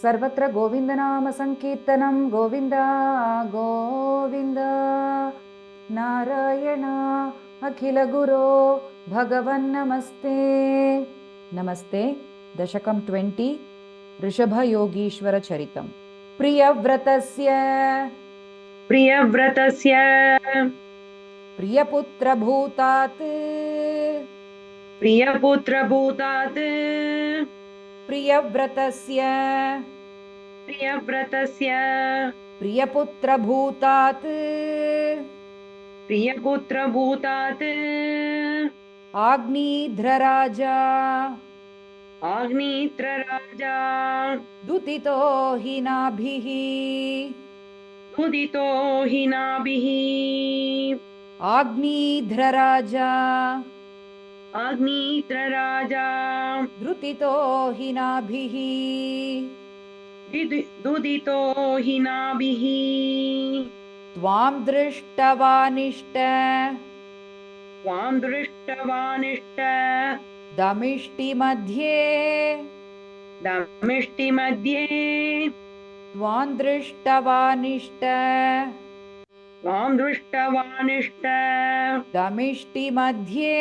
सर्वत्र गोविन्दनामसङ्कीर्तनं गोविन्द गोविन्द नारायण अखिलगुरो भगवन्नमस्ते। नमस्ते दशकं 20 ऋषभयोगीश्वरचरितं। प्रियव्रतस्य प्रियपुत्रभूतात् प्रियव्रतस्य प्रियपुत्रभूतात् आग्नीध्रराजा दुतितो हि नाभिः आग्नीध्रराजा दुतितो हि नाभिः त्वां दृष्टवानिष्ट दमिष्टिमध्ये त्वां दृष्टवानिष्ट दमिष्टिमध्ये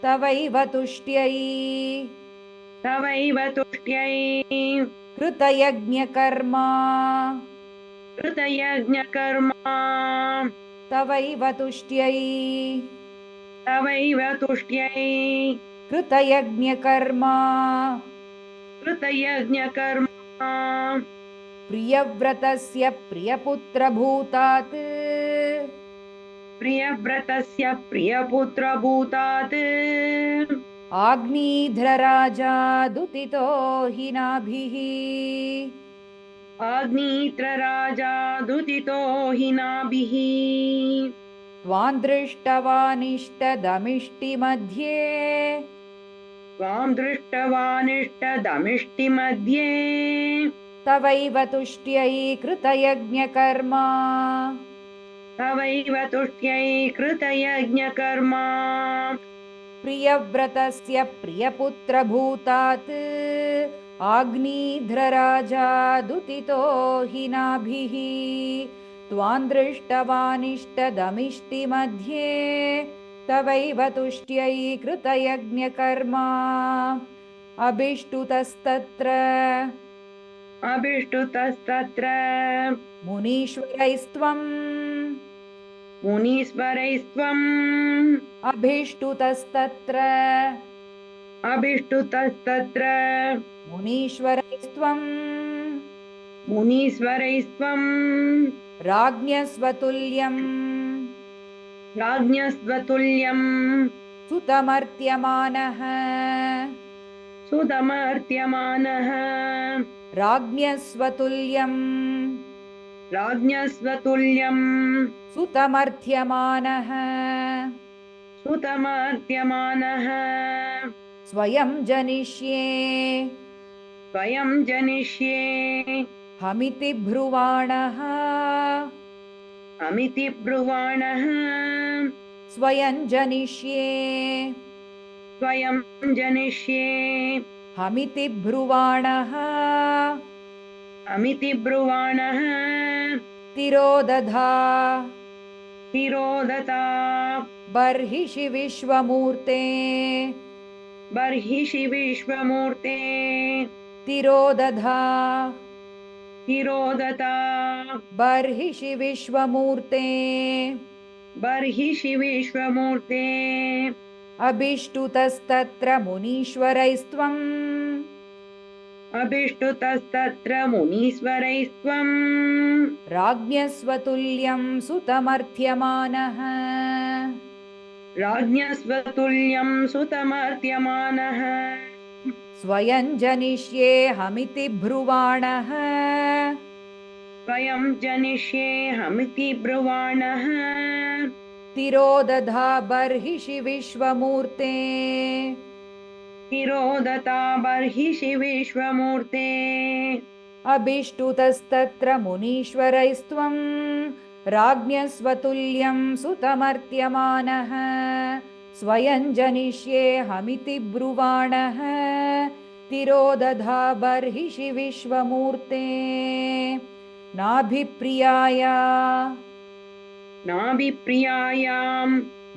तवैव तुष्ट्यै कृतयज्ञकर्मा तवैव तुष्ट्यै कृतयज्ञकर्मा प्रियव्रतस्य प्रियपुत्रभूतात् आग्नीध्रराजा दुतितो हि नाभिः त्वां दृष्टवानिष्टदमिष्टिमध्ये तवैव तुष्ट्यै कृतयज्ञकर्मा प्रियव्रतस्य प्रियपुत्रभूतात् आग्नीध्रराजा दुतितो हि नाभिः त्वां दृष्टवानिष्टदमिष्टिमध्ये तवैव तुष्ट्यै कृतयज्ञकर्मा अभिष्टुतस्तत्र मुनीश्वरैस्त्वम् अभिष्टुतस्तत्र मुनीश्वरैस्त्वम् राज्ञस्वतुल्यम् सुतमर्त्यमानः राज्ञस्वतुल्यम् सुतमर्त्यमानः स्वयं जनिष्ये हमिति ब्रुवाणः स्वयं जनिष्ये हमिति ब्रुवाणः तिरोदधा बर्हिषि विश्वमूर्ते तिरोदधा बर्हिषि विश्वमूर्ते अभिष्टुतस्तत्र मुनीश्वरैस्त्वम् राज्ञस्वतुल्यं सुतमर्त्यमानः स्वयं जनिष्ये हमिति ब्रुवाणः तिरोदधा बर्हिषि विश्वमूर्ते अभिष्टुतस्तत्र मुनीश्वरैस्त्वम् राज्ञस्वतुल्यं सुतमर्त्यमानः स्वयं जनिष्येऽहमिति ब्रुवाणः तिरोदधा बर्हिषि विश्वमूर्ते नाभिप्रियायां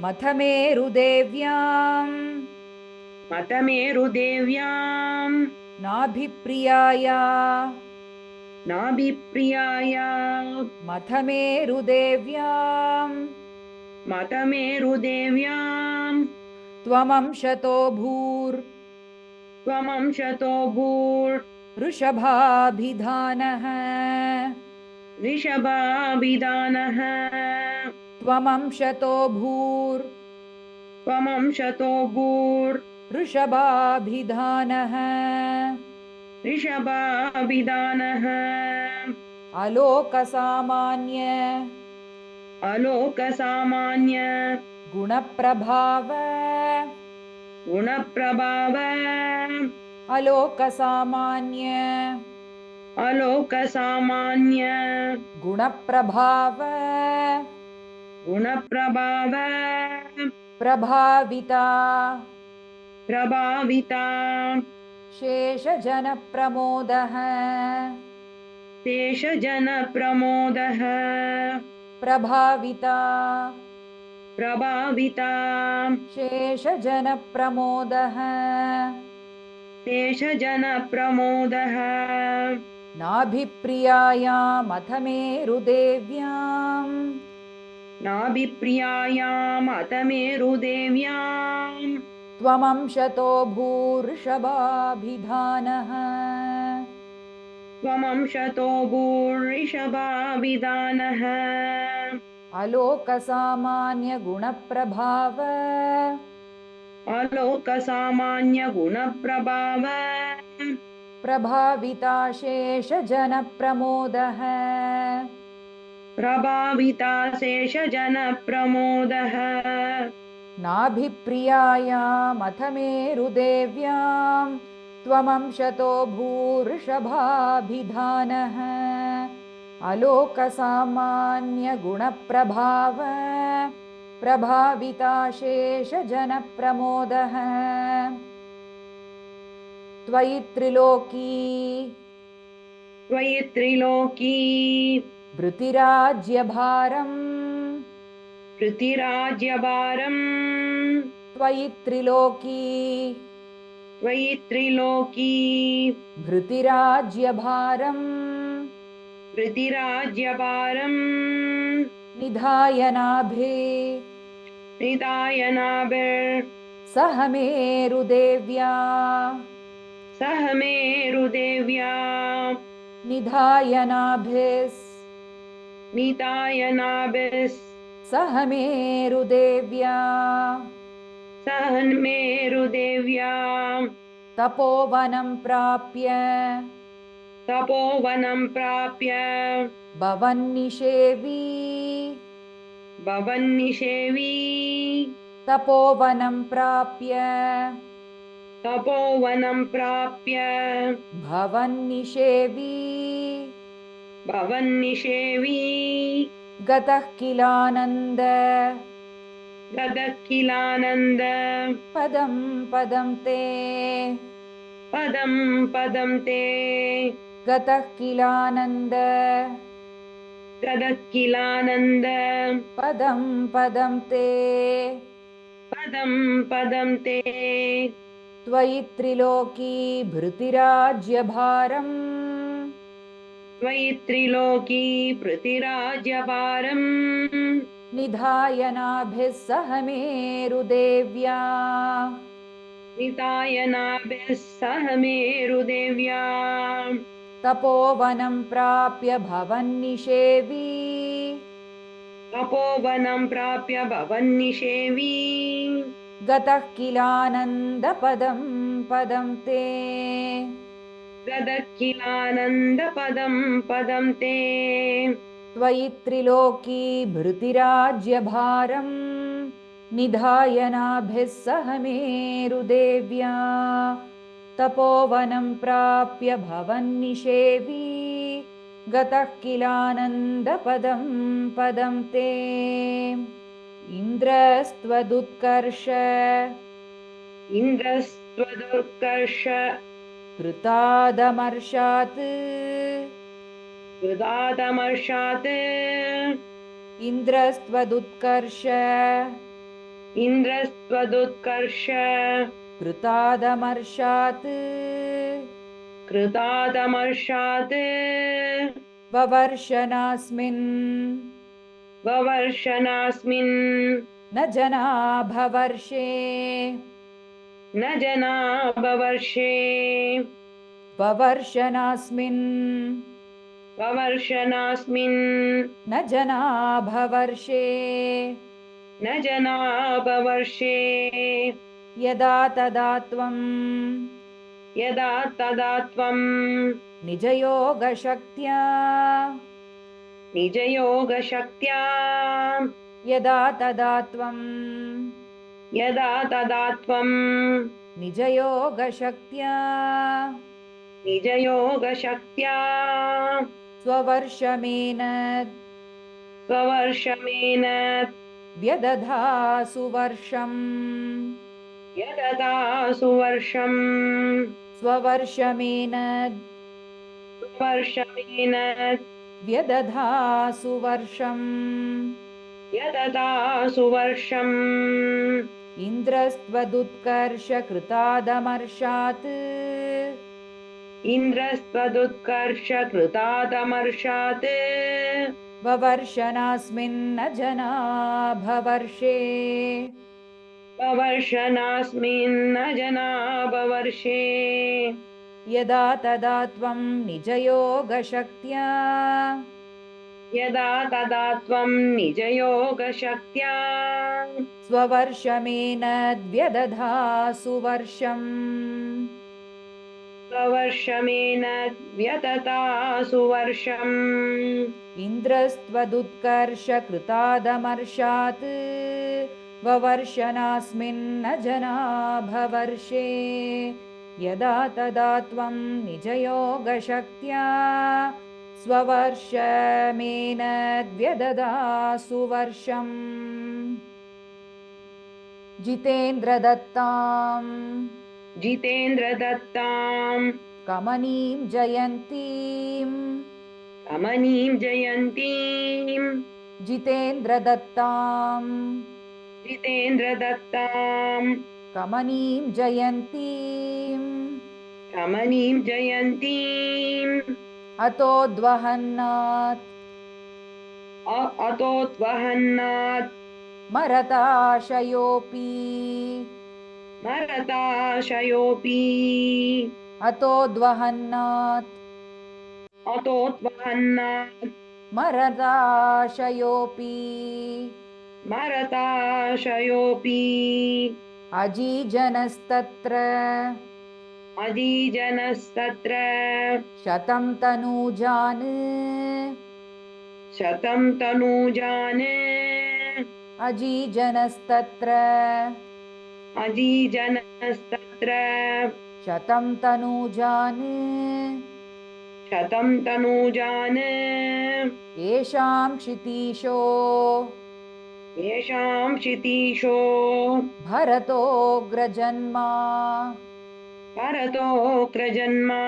मथमेरुदेव्याम् नाभिप्रियाया मथमेरुदेव्याम् त्वमंशतो वृषभाभिधानः ऋषभाभिधानः त्वमंशतो वृषभाभिधानः ऋषभाभिधानः अलोकसामान्य गुणप्रभाव अलोकसामान्य गुणप्रभाव प्रभाविता शेषजनप्रमोदः प्रभाविता शेषजनप्रमोदः नाभिप्रियायामथ मेरुदेव्याम् त्वमंशतो भूर्षभाभिधानः अलोकसामान्यगुणप्रभाव प्रभाविता शेषजनप्रमोदः नाभिप्रियायामथ मेरुदेव्याम् त्वमंशतो भूर्षभाभिधानः अलोकसामान्यगुणप्रभाव प्रभाविता शेषजनप्रमोदः त्वयि त्रिलोकी भृतिराज्यभारम् त्वयि त्रिलोकी भृतिराज्यभारम् निधाय नाभे सह मेरुदेव्या निधाय नाभिस् सह मेरुदेव्या तपोवनं प्राप्य भवन्निषेवी तपोवनं प्राप्य भवन्निषेवी गतः किलानन्द पदं पदं ते गतः किलानन्द पदं पदं ते त्वयि त्रिलोकी भृतिराज्यभारम् निधाय नाभिः सह मेरुदेव्या तपोवनं प्राप्य भवन्निषेवी गतः किलानन्द पदं पदं ते त्वयि त्रिलोकी भृतिराज्यभारम् निधाय नाभिः सह मेरुदेव्या तपोवनं प्राप्य भवन्निषेवी गतः किलानन्द पदं पदं ते इन्द्रस्त्वदुत्कर्ष इन्द्रस्त्वदुत्कर्ष कृतादमर्षात् कृतादमर्षात् इन्द्रस्त्वदुत्कर्ष इन्द्रस्त्वदुत्कर्ष कृतादमर्षात् कृतादमर्षात् ववर्षनास्मिन् ववर्षनास्मिन् न जना भवर्षे न जना बवर्षे ववर्षनास्मिन् ववर्षनास्मिन् न जना भवर्षे न जना बवर्षे यदा तदा त्वं यदा तदा त्वं निजयोगशक्त्या निजयोगशक्त्या यदा तदा त्वं यदा तदा त्वं निजयोगशक्त्या निजयोगशक्त्या स्ववर्षमेन स्ववर्षमेन व्यदधासु वर्षम् यददा सुवर्षम् स्ववर्षमेन स्ववर्षमेन व्यदधासु वर्षम् यददा सुवर्षम् इन्द्रस्त्वदुत्कर्षकृतादमर्षात् इन्द्रस्त्वदुत्कर्ष कृतादमर्षात् ववर्षनास्मिन्न जना भवर्षे ववर्षनास्मिन्न जना बवर्षे यदा तदा त्वं निजयोगशक्त्या यदा तदा त्वं निजयोगशक्त्या स्ववर्षमेन व्यदधासु वर्षम् स्ववर्षमेन व्यतता सुवर्षम् इन्द्रस्त्वदुत्कर्षकृतादमर्षात् ववर्षनास्मिन्न जना भवर्षे यदा तदा त्वं निजयोगशक्त्या स्ववर्षमेन व्यदधासु वर्षम् जितेन्द्रदत्ताम् जितेन्द्रदत्तां कमनीं जयन्तीम् कमनीं जयन्तीं जितेन्द्रदत्ताम् जितेन्द्रदत्तां कमनीं जयन्तीम् कमनीं जयन्तीम् अतोद्वहन्नात् अतोत्वहन्नात् मरताशयोऽपि मरताशयोऽपि अतोद्वहन्नात् अतोत्वहन्नात् मरताशयोऽपि मरताशयोऽपि अजीजनस्तत्र अजीजनस्तत्र शतं तनूजान् शतं तनूजान् अजीजनस्तत्र अजीजनस्तत्र शतं तनूजान् शतं तनूजान् येषां क्षितीशो येषां क्षितीशो भरतोऽग्रजन्मा परतोऽग्रजन्मा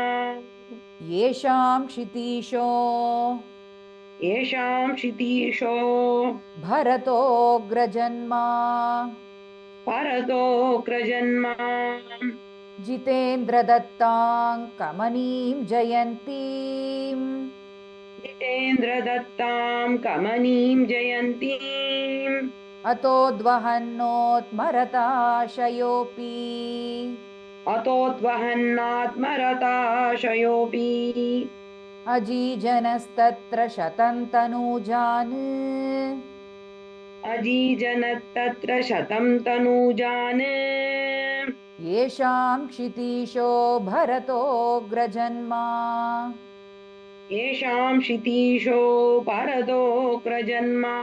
येषां क्षितीशो येषां क्षितीशो भरतोऽग्रजन्मा परतोऽग्रजन्मा जितेन्द्रदत्तां कमनीं जयन्तीम् जितेन्द्रदत्तां कमनीं जयन्तीम् अतोद्वहन्नोत्मरताशयोऽपि अतोद्वहन्नात्मरताशयोऽपि अजीजनस्तत्र शतं तनूजान् अजीजनस्तत्र शतं तनूजान् येषां क्षितीशो भरतोऽग्रजन्मा येषां क्षितीशो परतोऽग्रजन्मा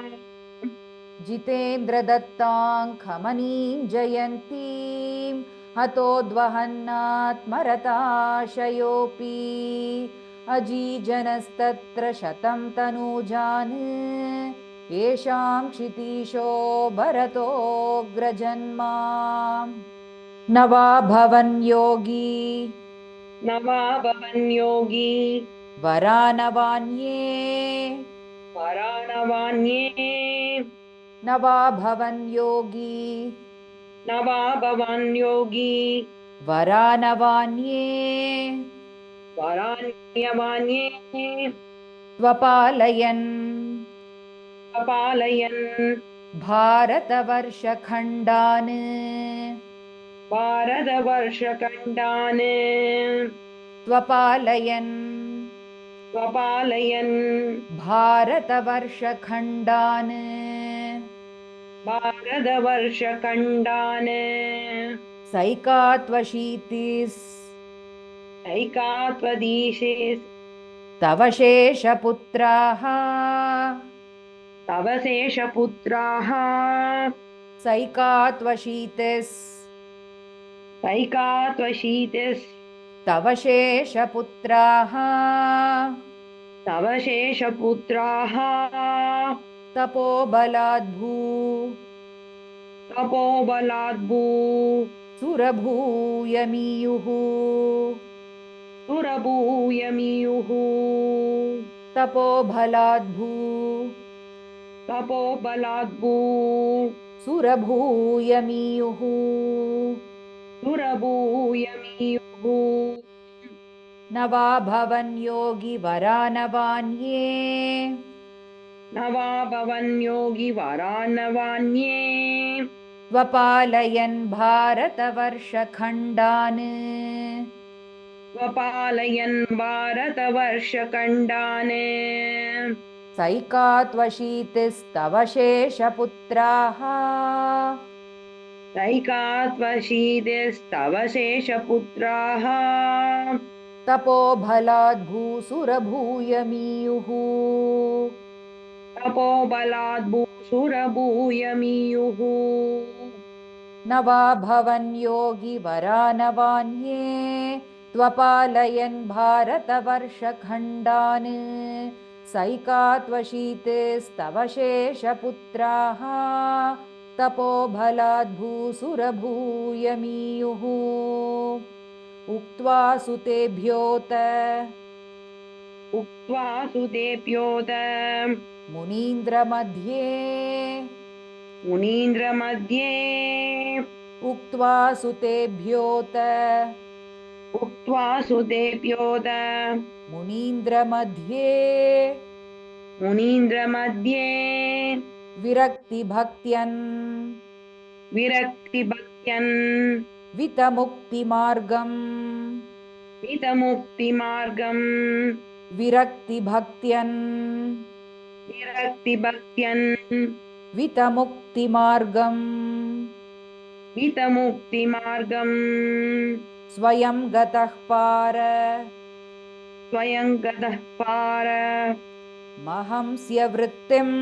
जितेन्द्रदत्तां कमनीं जयन्तीम् हतोद्वहन्नात्मरताशयोऽपि अजीजनस्तत्र शतं तनूजान् येषां क्षितीशो भरतोऽग्रजन्मा न वा भवन् योगी न वा भवन् योगी वरानवान्ये पराणवान्ये न वा भवन् योगी न वा भवन् योगी वरानवान्ये वराण्यवान्ये स्वपालयन् अपालयन् भारतवर्षखण्डान् भारतवर्षखण्डान् स्वपालयन् स्वपालयन् भारतवर्षखण्डान् भारतवर्षखण्डान् सैकात्वशीतिस् ऐकात्वदीशे तव शेषपुत्राः तव शेषपुत्राः सैकात्वशीतिस् ऐकात्वशीतिस् तव शेषपुत्राः तव शेषपुत्राः तपोबलाद्भू तपोबलाद्भू सुरभूयमीयुः सुरभूयमीयुः तपोबलाद्भू तपोबलाद्भू सुरभूयमीयुः सुरभूयमीयुः न वा भवन् योगी वरानवान्ये न वा भवन् योगी वरानवान्ये स्वपालयन् भारतवर्षखण्डान् स्वपालयन् भारतवर्षखण्डान् सैकात्वशीतिस्तव शेषपुत्राः सैकात्वशीतिस्तव शेषपुत्राः तपोबलाद्भूसुरभूयमीयुः तपोबलाद्भू सुरभूयमीयुः न वा भवन् योगी वरानवान्ये त्वपालयन् भारतवर्षखण्डान् सैकात्वशीतिस्तव शेषपुत्राः तपोबलाद्भूसुरभूयमीयुः उक्त्वा सुतेभ्योऽत उक्त्वा सुतेभ्योऽत मुनीन्द्रमध्ये मुनीन्द्रमध्ये उक्त्वा सुतेभ्योऽत उक्त्वा सुतेभ्योऽत मुनीन्द्रमध्ये मुनीन्द्रमध्ये विरक्तिभक्त्यन् विरक्तिभक्त्यन् वितमुक्तिमार्गम् वितमुक्तिमार्गम् विरक्तिभक्त्यन् विरक्तिभक्त्यन् वितमुक्तिमार्गम् वितमुक्तिमार्गम् स्वयं गतः पार स्वयं गतः पार महंस्य वृत्तिम्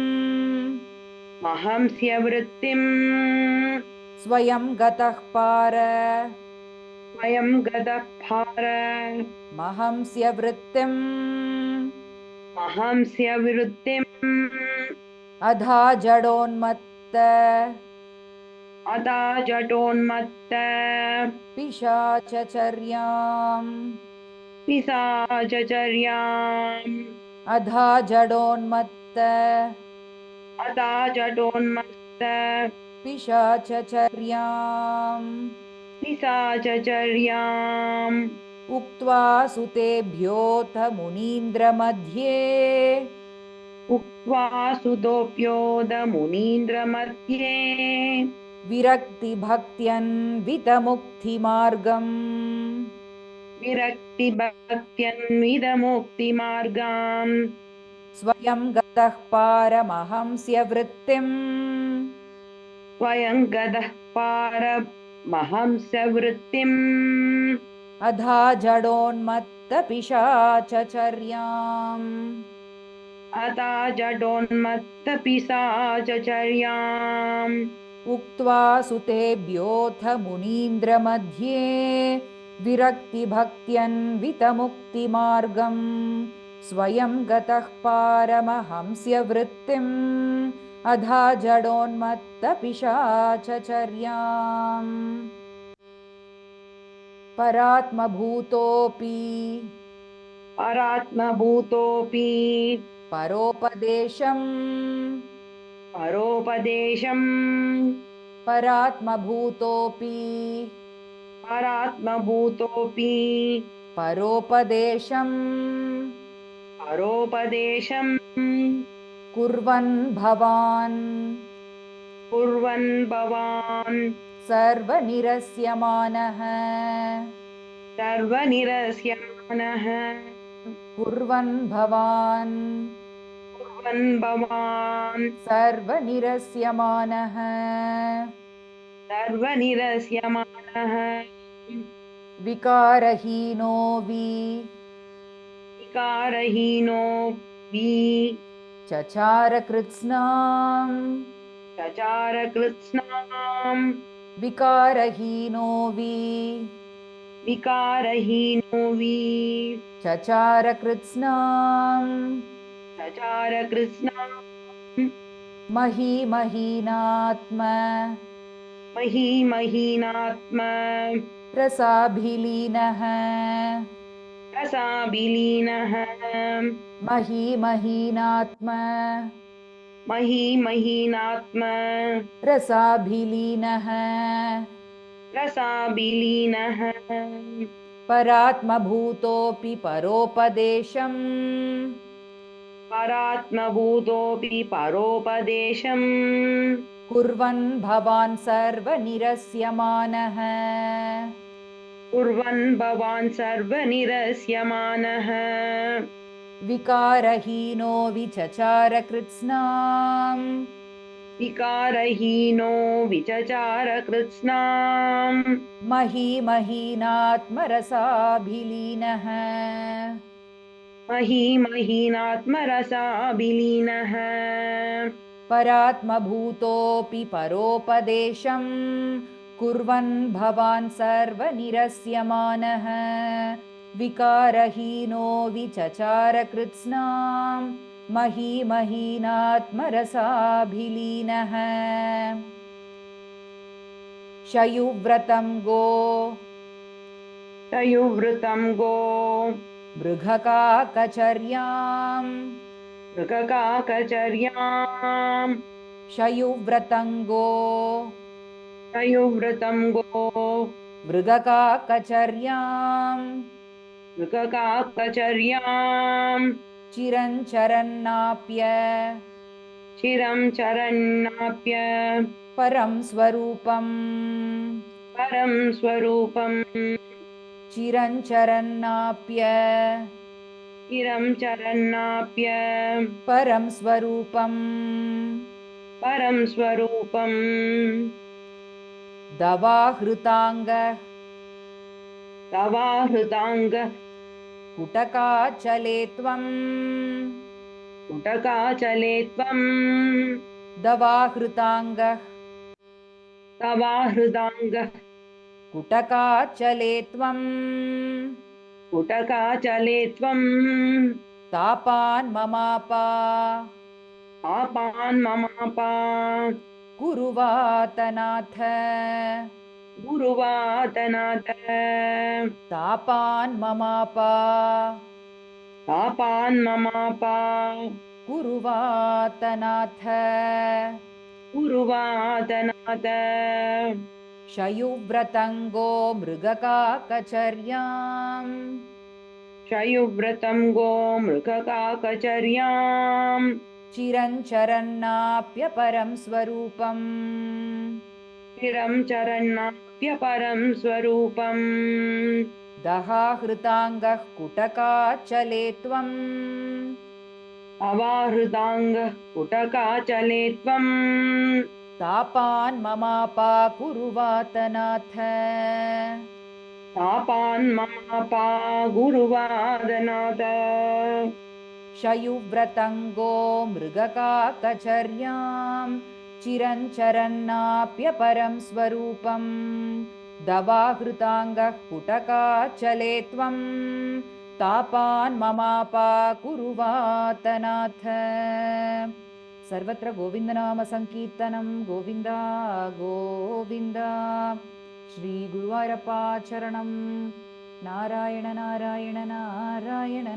महंस्य वृत्तिम् स्वयं गतः पार स्वयं गतः पार महंस्य वृत्तिम् महंस्य वृत्तिम् अधा जडोन्मत्त अदा जटोन्मत्त पिशाचचर्याम् पिशाचचर्याम् अधा जडोन्मत्त अदा जटोन्मत्त पिशाचचर्याम् पिशाचचर्याम् उक्त्वा सुतेभ्योऽथ मुनीन्द्रमध्ये उक्त्वा सुतोऽप्योद मुनीन्द्रमध्ये विरक्तिभक्त्यन्वितमुक्तिमार्गम् विरक्तिभक्त्यन्वितमुक्तिमार्गाम् स्वयं गतः पारमहंस्य वृत्तिम् स्वयं गतः पारमहंस्य वृत्तिम् अधा जडोन्मत्तपिशाचचर्याम् अदा जडोन्मत्त पिशाचचर्याम् उक्त्वा सुतेभ्योऽथ मुनीन्द्रमध्ये विरक्तिभक्त्यन्वितमुक्तिमार्गम् स्वयं गतः पारमहंस्यवृत्तिम् अधा जडोन्मत्तपिशाचचर्याम् परात्मभूतोऽपि परात्मभूतोऽपि परोपदेशम् परोपदेशम् परात्मभूतोऽपि परात्मभूतोऽपि परोपदेशम् परोपदेशम् कुर्वन् भवान् कुर्वन् भवान् सर्वनिरस्यमानः सर्वनिरस्यमानः कुर्वन् भवान् कुर्वन् भवान् सर्वनिरस्यमानः सर्वनिरस्यमानः विकारहीनो विकारहीनो वि चचारकृत्स्नाम् चचारकृत्स्नाम् विकारहीनो विकारहीनो वि चचारकृत्स्नाम् चचारकृत्स्नाम् महीमहीनात्म महीमहीनात्म रसाभिलीनः रसाभिलीनः महीमहीनात्म महीमहीनात्म रसाभिलीनः रसाभिलीनः परात्मभूतोऽपि परोपदेशम् परात्मभूतोऽपि परोपदेशम् कुर्वन् भवान् सर्वनिरस्यमानः कुर्वन् भवान् सर्वनिरस्यमानः विकारहीनो विचचारकृत्स्नाम् विकारहीनो विचचारकृत्स्नाम् महीमहीनात्मरसाभिलीनः महीमहीनात्मरसाभिलीनः परात्मभूतोऽपि परोपदेशम् कुर्वन् भवान् सर्वनिरस्यमानः विकारहीनो विचचारकृत्स्नाम् महीमहीनात्मरसाभिलीनः शयुव्रतं गो तयुवृतं गो मृगकाकचर्याम् मृगकाकचर्याम् शयुव्रतं गो तयुवृतं गो मृगकाकचर्याम् मृगकाकचर्याम् चिरञ्चरन्नाप्य चिरं चरन्नाप्य परं स्वरूपम् परं स्वरूपम् चिरञ्चरन्नाप्य चिरं चरन्नाप्य परं स्वरूपम् परं स्वरूपम् दवाहृताङ्गः तवाहृताङ्गः कुटकाचले त्वम् कुटकाचले त्वम् दवाहृताङ्गः तवाहृताङ्गः कुटकाचले त्वम् कुटकाचले त्वम् तापान् ममापा पापान् ममापा कुरुवातनाथ गुरुवातनाथ तापान् ममापा पापान् ममापा कुरुवातनाथ गुरुवातनाथ शयुव्रतङ्गो मृगकाकचर्याम् शयुव्रतं गो मृगकाकचर्याम् चिरञ्चरन्नाप्यपरं स्वरूपम् चिरं चरन्नाप्यपरं स्वरूपम् दहाहृताङ्गः कुटकाचले त्वम् अवाहृताङ्गः कुटकाचले त्वम् तापान् ममापा कुरुवातनाथ तापान् ममापा गुरुवादनाथ शयुव्रतङ्गो मृगकाकचर्याम् चिरञ्चरन्नाप्यपरं स्वरूपम् दवाहृताङ्गः कुटकाचले त्वम् तापान् ममापाकुरुवातनाथ। सर्वत्र गोविन्दनामसङ्कीर्तनं गोविन्द गोविन्द। श्रीगुरुवायूरप्पा चरणं नारायण नारायण नारायण